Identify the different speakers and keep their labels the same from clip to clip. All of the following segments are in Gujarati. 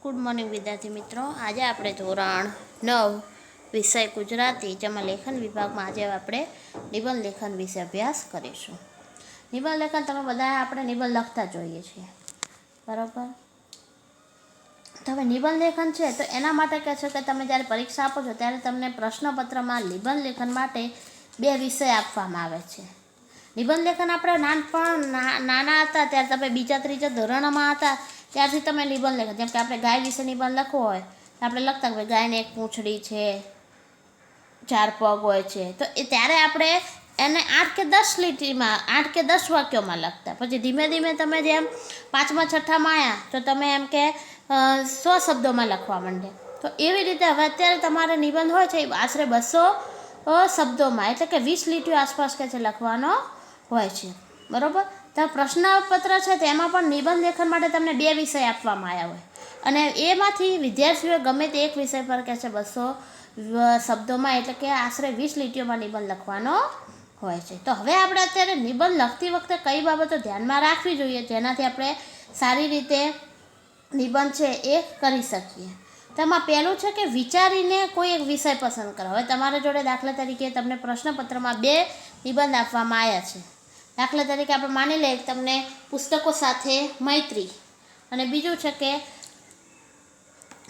Speaker 1: ગુડ મોર્નિંગ વિદ્યાર્થી મિત્રો, આજે આપણે ધોરણ 9 વિષય ગુજરાતી જેમાં લેખન વિભાગમાં આજે આપણે નિબંધ લેખન વિશે અભ્યાસ કરીશું. નિબંધ લેખન તમે બધા આપણે નિબંધ લખતા જોઈએ છીએ, બરાબર. તો હવે નિબંધ લેખન છે તો એના માટે કહે છે કે તમે જ્યારે પરીક્ષા આપો છો ત્યારે તમને પ્રશ્નપત્રમાં નિબંધ લેખન માટે 2 વિષય આપવામાં આવે છે. નિબંધ લેખન આપણે નાના હતા ત્યારે તમે 2જા 3જા ધોરણમાં હતા ત્યારથી તમે નિબંધ લેખન, જેમ કે આપણે ગાય વિશે નિબંધ લખવો હોય તો આપણે લખતા કે ગાયને એક પૂંછડી છે, 4 પગ હોય છે, તો એ ત્યારે આપણે એને 8 કે 10 લીટીમાં 8 કે 10 વાક્યોમાં લખતા. પછી ધીમે ધીમે તમે જેમ 5મા 6ઠામાં આવ્યા તો તમે એમ કે 100 શબ્દોમાં લખવા માંડે. તો એવી રીતે હવે અત્યારે તમારે નિબંધ હોય છે આશરે 200 શબ્દોમાં, એટલે કે 20 લીટીઓ આસપાસ કે છે લખવાનો હોય છે, બરાબર. તો પ્રશ્નપત્ર છે તેમાં પણ નિબંધ લેખન માટે તમને 2 વિષય આપવામાં આવ્યા હોય અને એમાંથી વિદ્યાર્થીઓએ ગમે તે એક વિષય પર કહે છે 200 શબ્દોમાં, એટલે કે આશરે 20 લીટીઓમાં નિબંધ લખવાનો હોય છે. તો હવે આપણે અત્યારે નિબંધ લખતી વખતે કઈ બાબતો ધ્યાનમાં રાખવી જોઈએ જેનાથી આપણે સારી રીતે નિબંધ છે એ કરી શકીએ. તેમાં પહેલું છે કે વિચારીને કોઈ એક વિષય પસંદ કરો. હવે તમારા જોડે દાખલા તરીકે તમને પ્રશ્નપત્રમાં 2 નિબંધ આપવામાં આવ્યા છે. દાખલા તરીકે આપણે માની લઈએ તમને પુસ્તકો સાથે મૈત્રી અને બીજું છે કે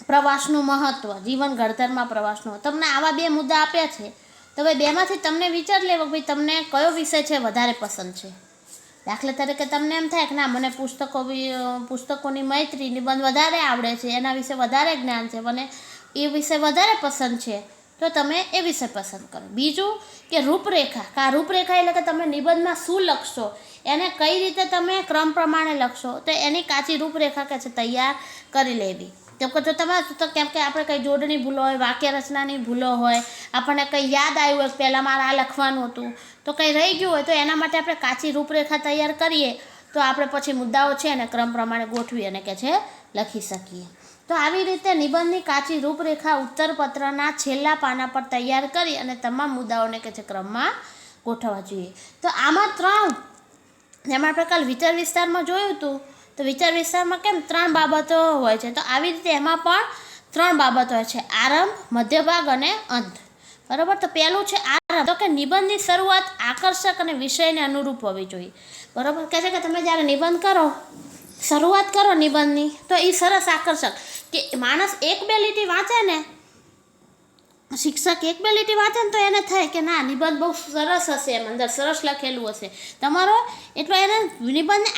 Speaker 1: પ્રવાસનું મહત્ત્વ, જીવન ઘડતરમાં પ્રવાસનું. તમને આવા 2 મુદ્દા આપ્યા છે તો હવે 2માંથી તમને વિચાર લેવો કે ભાઈ તમને કયો વિષય છે વધારે પસંદ છે. દાખલા તરીકે તમને એમ થાય કે ના મને પુસ્તકોની મૈત્રી નિબંધ વધારે આવડે છે, એના વિશે વધારે જ્ઞાન છે, મને એ વિષય વધારે પસંદ છે, તો તમે એ વિષય પસંદ કરો. બીજું કે રૂપરેખા, આ રૂપરેખા એટલે કે તમે નિબંધમાં શું લખશો, એને કઈ રીતે તમે ક્રમ પ્રમાણે લખશો, તો એની કાચી રૂપરેખા કે છે તૈયાર કરી લેવી. કેમ કે જો તમારે તો કેમ કે આપણે કંઈ જોડણી ભૂલો હોય, વાક્ય રચનાની ભૂલો હોય, આપણને કંઈ યાદ આવ્યું હોય પહેલાં મારે આ લખવાનું હતું તો કંઈ રહી ગયું હોય તો એના માટે આપણે કાચી રૂપરેખા તૈયાર કરીએ તો આપણે પછી મુદ્દાઓ છે એને ક્રમ પ્રમાણે ગોઠવી અને કે છે લખી શકીએ. તો આવી રીતે નિબંધની કાચી રૂપરેખા ઉત્તરપત્રના છેલ્લા પાના પર તૈયાર કરી અને તમામ મુદ્દાઓને કે છે ક્રમમાં ગોઠવવા જોઈએ. તો આમાં 3, જેમાં આપણે કાલ વિચાર વિસ્તારમાં જોયું હતું તો વિચાર વિસ્તારમાં કેમ 3 બાબતો હોય છે, તો આવી રીતે એમાં પણ 3 બાબતો હોય છે: આરંભ, મધ્યભાગ અને અંત, બરાબર. તો પહેલું છે આરંભ, તો કે નિબંધની શરૂઆત આકર્ષક અને વિષયને અનુરૂપ હોવી જોઈએ, બરાબર. કહે છે કે તમે જ્યારે નિબંધ કરો, શરૂઆત કરો નિબંધની તો એ સરસ આકર્ષક કે માણસ 1-2 લીટી વાંચે ને, શિક્ષક 1-2 લીટી વાંચે ને તો એને થાય કે ના નિબંધ બહુ સરસ હશે, એમ અંદર સરસ લખેલું હશે તમારો, એટલે એને નિબંધને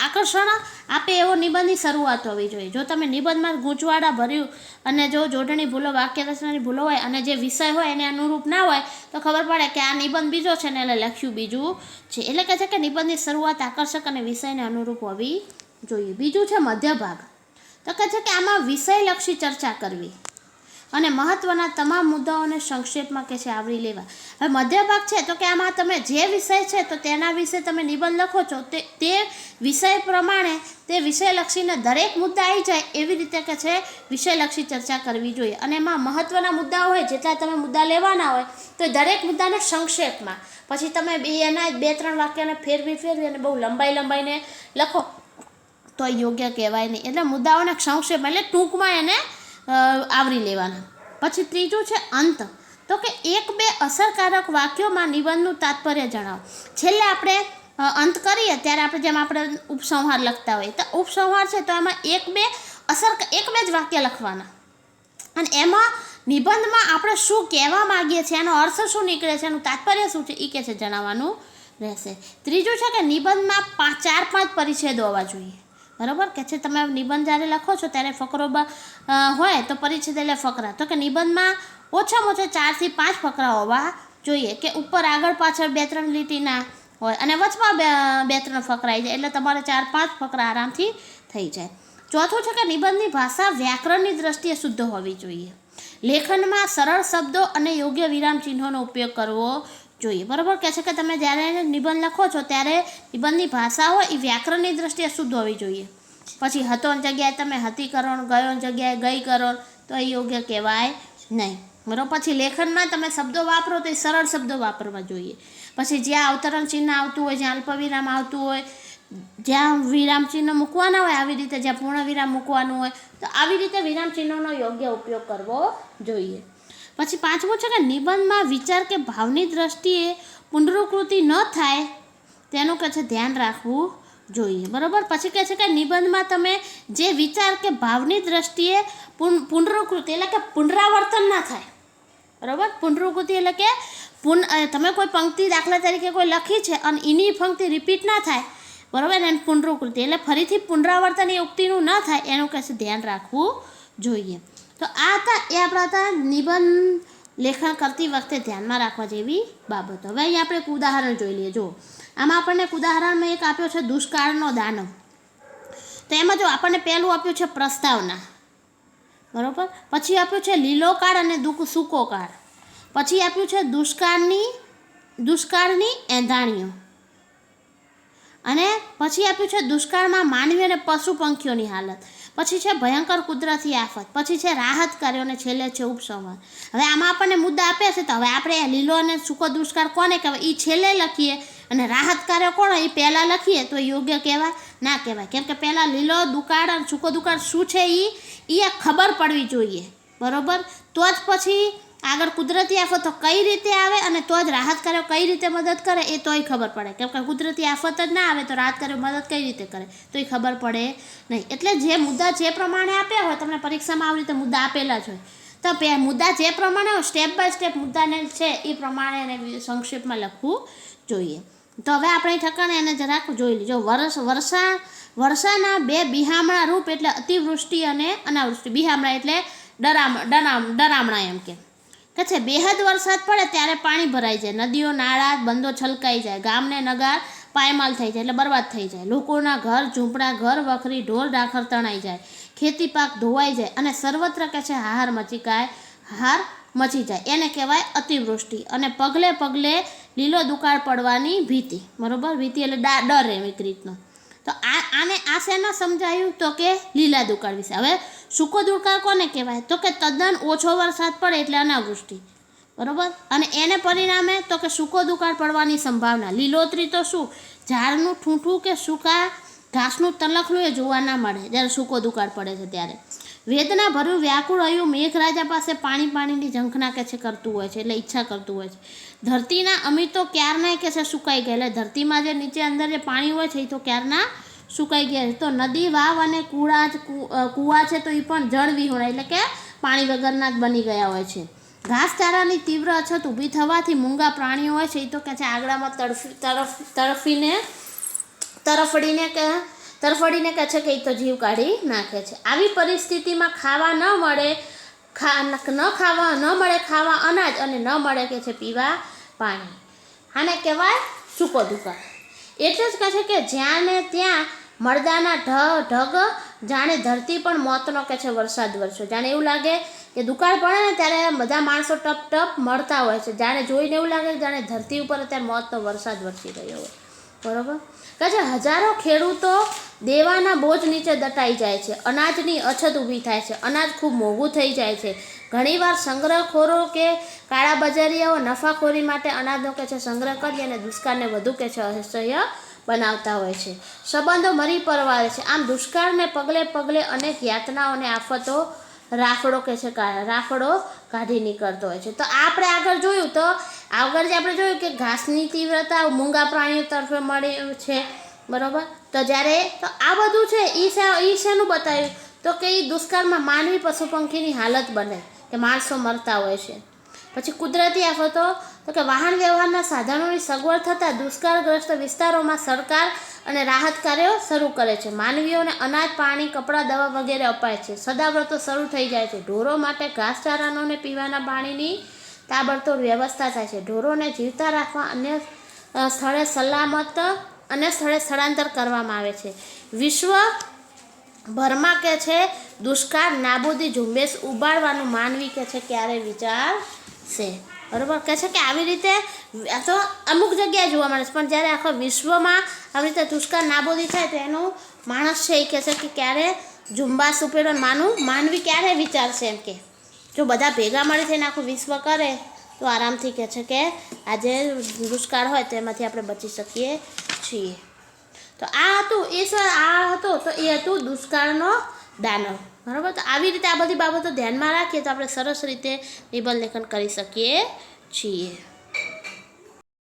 Speaker 1: આકર્ષણ આપે એવો નિબંધની શરૂઆત હોવી જોઈએ. જો તમે નિબંધમાં ગૂંચવાડા ભર્યું અને જો જોડણી ભૂલો, વાક્ય રચનાની ભૂલો હોય અને જે વિષય હોય એને અનુરૂપ ના હોય તો ખબર પડે કે આ નિબંધ બીજો છે ને એટલે લખ્યું બીજું છે. એટલે કહે છે કે નિબંધની શરૂઆત આકર્ષક અને વિષયને અનુરૂપ હોવી જોઈએ. બીજું છે મધ્યભાગ, તો કહે છે કે આમાં વિષયલક્ષી ચર્ચા કરવી અને મહત્ત્વના તમામ મુદ્દાઓને સંક્ષેપમાં કે છે આવરી લેવા. હવે મધ્યભાગ છે તો કે આમાં તમે જે વિષય છે તો તેના વિશે તમે નિબંધ લખો છો તે વિષય પ્રમાણે તે વિષયલક્ષીને દરેક મુદ્દા આવી જાય એવી રીતે કે છે વિષયલક્ષી ચર્ચા કરવી જોઈએ. અને એમાં મહત્ત્વના મુદ્દાઓ હોય, જેટલા તમે મુદ્દા લેવાના હોય તો દરેક મુદ્દાને સંક્ષેપમાં, પછી તમે એના 2-3 વાક્યને ફેરવી અને બહુ લંબાઈને લખો તો યોગ્ય કહેવાય નહીં. એટલે મુદ્દાઓને સંક્ષેપમાં એટલે ટૂંકમાં એને આવરી લેવાના. પછી ત્રીજું છે અંત, તો કે 1-2 અસરકારક વાક્યોમાં નિબંધનું તાત્પર્ય જણાવો. છેલ્લે આપણે અંત કરીએ ત્યારે આપણે ઉપસંહાર લખતા હોઈએ તો ઉપસંહાર છે તો એમાં 1-2 જ વાક્ય લખવાના અને એમાં નિબંધમાં આપણે શું કહેવા માગીએ છીએ, એનો અર્થ શું નીકળે છે, એનું તાત્પર્ય શું છે એ કે છે જણાવવાનું રહેશે. ત્રીજું છે કે નિબંધમાં 4-5 પરિચ્છેદો હોવા જોઈએ, બરાબર. કે છે તમે નિબંધ જ્યારે લખો છો ત્યારે ફકરો હોય તો પરિચ્છેદ એટલે ફકરા, તો કે નિબંધમાં ઓછામાં ઓછા 4 થી 5 ફકરા હોવા જોઈએ કે ઉપર આગળ પાછળ 2-3 લીટીના હોય અને વચમાં 2-3 ફકરા આવી જાય એટલે તમારે 4-5 ફકરા આરામથી થઈ જાય. ચોથું છે કે નિબંધની ભાષા વ્યાકરણની દ્રષ્ટિએ શુદ્ધ હોવી જોઈએ. લેખનમાં સરળ શબ્દો અને યોગ્ય વિરામ ચિહ્નોનો ઉપયોગ કરવો જોઈએ, બરાબર. કહે છે કે તમે જ્યારે નિબંધ લખો છો ત્યારે નિબંધની ભાષા હોય એ વ્યાકરણની દ્રષ્ટિએ શુદ્ધ હોવી જોઈએ. પછી હતોની જગ્યાએ તમે હતી કરો, ગયોની જગ્યાએ ગઈ કરો તો એ યોગ્ય કહેવાય નહીં, બરાબર. પછી લેખનમાં તમે શબ્દો વાપરો તો એ સરળ શબ્દો વાપરવા જોઈએ. પછી જ્યાં અવતરણ ચિહ્ન આવતું હોય, જ્યાં અલ્પવિરામ આવતું હોય, જ્યાં વિરામ ચિહ્ન મૂકવાના હોય આવી રીતે, જ્યાં પૂર્ણ વિરામ મૂકવાનું હોય તો આવી રીતે વિરામ ચિહ્નોનો યોગ્ય ઉપયોગ કરવો જોઈએ. પછી પાંચમું છે કે નિબંધમાં વિચાર કે ભાવની દ્રષ્ટિએ પુનરાવૃત્તિ ન થાય તેનું કે છે ધ્યાન રાખવું જોઈએ. બરાબર. પછી કહે છે કે નિબંધમાં તમે જે વિચાર કે ભાવની દ્રષ્ટિએ પુનરાવૃત્તિ એટલે કે પુનરાવર્તન ના થાય. બરાબર. પુનરાવૃત્તિ એટલે કે તમે કોઈ પંક્તિ દાખલા તરીકે કોઈ લખી છે અને એની પંક્તિ રિપીટ ના થાય. બરાબર. એને પુનરાવૃત્તિ એટલે ફરીથી પુનરાવર્તન એ ઉક્તિનું ન થાય એનું કહે છે ધ્યાન રાખવું જોઈએ. તો આ હતા એ આપણા હતા નિબંધ લેખન કરતી વખતે ધ્યાનમાં રાખવા જેવી બાબતો. હવે અહીં આપણે એક ઉદાહરણ જોઈ લઈએ. જો આમાં આપણને ઉદાહરણમાં એક આપ્યો છે દુષ્કાળનો દાનવ. તો એમાં જો આપણને પહેલું આપ્યું છે પ્રસ્તાવના. બરાબર. પછી આપ્યું છે લીલો કાળ અને સૂકો કાળ. પછી આપ્યું છે દુષ્કાળની એંધાણીઓ. અને પછી આપ્યું છે દુષ્કાળમાં માનવી અને પશુ પંખીઓની હાલત. પછી છે ભયંકર કુદરતી આફત. પછી છે રાહત કાર્યો અને છેલ્લે છે ઉપસંહાર. હવે આમાં આપણને મુદ્દા આપ્યા છે તો હવે આપણે લીલો અને સૂકો દુષ્કાળ કોને કહેવાય એ છેલ્લે લખીએ અને રાહત કાર્યો કોણ એ પહેલાં લખીએ તો યોગ્ય કહેવાય ના કહેવાય. કેમ કે પહેલાં લીલો દુકાળ અને સૂકો દુકાળ શું છે એ ખબર પડવી જોઈએ. બરાબર. તો જ પછી આગળ કુદરતી આફતો કઈ રીતે આવે અને તો જ રાહત કાર્યો કઈ રીતે મદદ કરે એ તોય ખબર પડે. કેમ કે કુદરતી આફત જ ના આવે તો રાહત કાર્યો મદદ કઈ રીતે કરે તો એ ખબર પડે નહીં. એટલે જે મુદ્દા જે પ્રમાણે આપ્યા હોય તમને પરીક્ષામાં આવી રીતે મુદ્દા આપેલા જ હોય તો મુદ્દા જે પ્રમાણે હોય સ્ટેપ બાય સ્ટેપ મુદ્દાને છે એ પ્રમાણે એને સંક્ષેપમાં લખવું જોઈએ. તો હવે આપણે ઠકાણે એને જરાક જોઈ લીજો. વર્ષાના બે બિહામણા રૂપ એટલે અતિવૃષ્ટિ અને અનાવૃષ્ટિ. બિહામણા એટલે ડરામણા એમ કે છે બેહદ વરસાદ પડે ત્યારે પાણી ભરાઈ જાય, નદીઓ નાળા બંધો છલકાઈ જાય, ગામને નગાર પાયમાલ થઈ જાય એટલે બરબાદ થઈ જાય, લોકોના ઘર ઝૂંપડા ઘર વખરી ઢોર ઢાખર તણાઈ જાય, ખેતી પાક ધોવાઈ જાય અને સર્વત્ર કે છે હાહાર મચી જાય એને કહેવાય અતિવૃષ્ટિ. અને પગલે પગલે લીલો દુકાળ પડવાની ભીતિ. બરાબર. ભીતિ એટલે ડર એમ એક રીતનો. તો આને આ શેના સમજાયું તો કે લીલા દુકાળ વિશે. હવે સૂકો દુકાળ કોને કહેવાય તો કે તદ્દન ઓછો વરસાદ પડે એટલે અનાવૃષ્ટિ. બરાબર. અને એને પરિણામે તો કે સૂકો દુકાળ પડવાની સંભાવના. લીલોતરી તો શું ઝાડનું ઠૂંઠું કે સૂકા ઘાસનું તલખલું એ જોવા ના મળે જ્યારે સૂકો દુકાળ પડે છે ત્યારે. વેદના ભર્યું વ્યાકુળ હયું મેઘરાજા પાસે પાણીની ઝંખના કે છે કરતું હોય છે એટલે ઈચ્છા કરતું હોય છે. ધરતીના અમી તો ક્યારના કે છે સુકાઈ ગયા. એટલે ધરતીમાં જે નીચે અંદર જે પાણી હોય છે એ તો ક્યારના સુકાઈ ગયા છે. તો નદી વાવ અને કૂવા છે તો એ પણ જળ વિહોણા એટલે કે પાણી વગરના જ બની ગયા હોય છે. ઘાસચારાની તીવ્ર અછત ઊભી થવાથી મૂંગા પ્રાણીઓ હોય છે એ તો કે છે આંગળામાં તરફડીને કહે છે કે એ તો જીવ કાઢી નાખે છે. આવી પરિસ્થિતિમાં ખાવા ન મળે ખાવા અનાજ અને ન મળે કે છે પીવા પાણી. આને કહેવાય સૂકો દુકાળ. એટલે જ કહે છે કે જ્યાં ને ત્યાં મળદાના ઢગ જાણે ધરતી પણ મોતનો કે છે વરસાદ વરસ્યો. જાણે એવું લાગે કે દુકાળ પડે ને ત્યારે બધા માણસો ટપ ટપ મળતા હોય છે. જાણે જોઈને એવું લાગે જાણે ધરતી ઉપર અત્યારે મોતનો વરસાદ વરસી રહ્યો હોય. બરાબર. કહે છે હજારો ખેડૂતો દેવાના બોજ નીચે દટાઈ જાય છે, અનાજની અછત ઊભી થાય છે, અનાજ ખૂબ મોંઘું થઈ જાય છે. ઘણીવાર સંગ્રહખોરો કે કાળા બજારીયાઓ નફાખોરી માટે અનાજનો કે છે સંગ્રહ કરી અને દુષ્કાળને વધુ કે છે અસહ્ય બનાવતા હોય છે. સંબંધો મરી પરવારે છે. આમ દુષ્કાળને પગલે પગલે અનેક યાતનાઓને આફતો રાફડો કાઢી નીકળતો હોય છે. તો આપણે આગળ જોયું તો આગળ જે આપણે જોયું કે ઘાસની તીવ્રતા મૂંગા પ્રાણીઓ તરફે મળે છે. બરાબર. તો જ્યારે તો આ બધું છે એ શેનું બતાવ્યું તો કે એ દુષ્કાળમાં માનવી પશુ પંખીની હાલત બને કે માણસો મરતા હોય છે. પછી કુદરતી આફતો તો કે વાહન વ્યવહારના સાધનોની સગવડ થતાં દુષ્કાળગ્રસ્ત વિસ્તારોમાં સરકાર અને રાહત કાર્યો શરૂ કરે છે. માનવીઓને અનાજ પાણી કપડાં દવા વગેરે અપાય છે. સદાવ્રતો શરૂ થઈ જાય છે. ઢોરો માટે ઘાસચારાનો અને પીવાના પાણીની તાબડતોડ વ્યવસ્થા થાય છે. ઢોરોને જીવતા રાખવા અન્ય સ્થળે સ્થળાંતર કરવામાં આવે છે. વિશ્વભરમાં કે છે દુષ્કાળ નાબૂદી ઝુંબેશ ઉબાડવાનું માનવી કે છે ક્યારે વિચારશે. બરાબર. કહે છે કે આવી રીતે તો અમુક જગ્યાએ જોવા મળે છે પણ જ્યારે આખા વિશ્વમાં આવી રીતે દુષ્કાળ નાબૂદી થાય તો એનું માણસ છે એ કહે છે કે ક્યારે ઝુંબાશ ઉપેડો માનવી ક્યારે વિચારશે એમ કે જો બધા ભેગા મળી થઈને આખું વિશ્વ કરે તો આરામથી કહે છે કે આજે દુષ્કાળ હોય તો એમાંથી આપણે બચી શકીએ છીએ. તો આ હતું આ હતો તો એ હતું દુષ્કાળનો દાનવ. બરાબર. તો આવી રીતે આ બધી બાબતો ધ્યાનમાં રાખીએ તો આપણે સરસ રીતે નિબંધ લેખન કરી શકીએ છીએ.